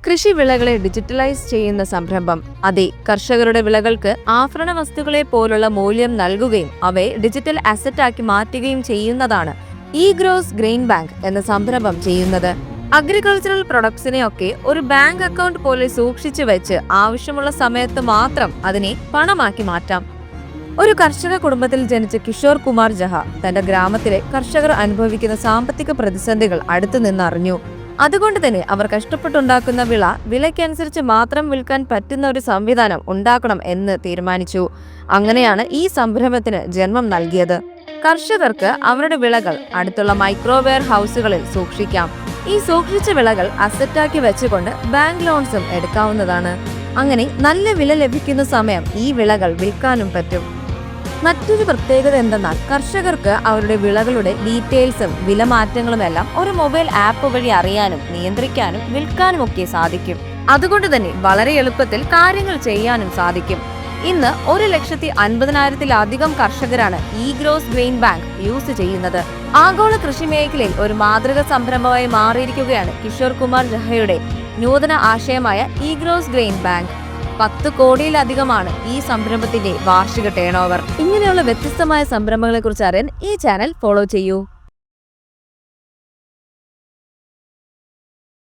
കൃഷി വിളകളെ ഡിജിറ്റലൈസ് ചെയ്യുന്ന സംരംഭം. അതെ, കർഷകരുടെ വിളകൾക്ക് ആഭരണ വസ്തുക്കളെ പോലുള്ള മൂല്യം നൽകുകയും അവയെ ഡിജിറ്റൽ അസറ്റാക്കി മാറ്റുകയും ചെയ്യുന്നതാണ് ഇ ഗ്രോസ് ഗ്രെയിൻ ബാങ്ക് എന്ന സംരംഭം ചെയ്യുന്നത്. അഗ്രികൾച്ചറൽ പ്രൊഡക്ട്സിനെയൊക്കെ ഒരു ബാങ്ക് അക്കൗണ്ട് പോലെ സൂക്ഷിച്ചു വെച്ച് ആവശ്യമുള്ള സമയത്ത് മാത്രം അതിനെ പണമാക്കി മാറ്റാം. ഒരു കർഷക കുടുംബത്തിൽ ജനിച്ച കിഷോർ കുമാർ ജഹ തന്റെ ഗ്രാമത്തിലെ കർഷകർ അനുഭവിക്കുന്ന സാമ്പത്തിക പ്രതിസന്ധികൾ അടുത്തു നിന്നറിഞ്ഞു. അതുകൊണ്ട് തന്നെ അവർ കഷ്ടപ്പെട്ടുണ്ടാക്കുന്ന വിലയ്ക്കനുസരിച്ച് മാത്രം വിൽക്കാൻ പറ്റുന്ന ഒരു സംവിധാനം ഉണ്ടാക്കണം എന്ന് തീരുമാനിച്ചു. അങ്ങനെയാണ് ഈ സംരംഭത്തിന് ജന്മം നൽകിയത്. കർഷകർക്ക് അവരുടെ വിളകൾ അടുത്തുള്ള മൈക്രോവെയർ ഹൗസുകളിൽ സൂക്ഷിക്കാം. ഈ സൂക്ഷിച്ച വിളകൾ അസറ്റാക്കി വെച്ചുകൊണ്ട് ബാങ്ക് ലോൺസും എടുക്കാവുന്നതാണ്. അങ്ങനെ നല്ല വില ലഭിക്കുന്ന സമയം ഈ വിളകൾ വിൽക്കാനും പറ്റും. മറ്റൊരു പ്രത്യേകത എന്തെന്നാൽ കർഷകർക്ക് അവരുടെ വിളകളുടെ ഡീറ്റെയിൽസും വിലമാറ്റങ്ങളുമെല്ലാം ഒരു മൊബൈൽ ആപ്പ് വഴി അറിയാനും നിയന്ത്രിക്കാനും വിൽക്കാനും ഒക്കെ സാധിക്കും. അതുകൊണ്ട് തന്നെ വളരെ എളുപ്പത്തിൽ കാര്യങ്ങൾ ചെയ്യാനും സാധിക്കും. ഇന്ന് 1,50,000-ത്തിലധികം കർഷകരാണ് E gross grain bank use ചെയ്യുന്നത്. ആഗോള കൃഷി മേഖലയിൽ ഒരു മാതൃക സംരംഭമായി മാറിയിരിക്കുകയാണ് കിഷോർ കുമാർ ജഹയുടെ നൂതന ആശയമായ ഇ ഗ്രോസ് ഗ്രെയിൻ ബാങ്ക്. 10 കോടിയിലധികമാണ് ഈ സംരംഭത്തിന്റെ വാർഷിക ടേൺ ഓവർ. ഇങ്ങനെയുള്ള വ്യത്യസ്തമായ സംരംഭങ്ങളെ കുറിച്ച് അറിയാൻ ഈ ചാനൽ ഫോളോ ചെയ്യൂ.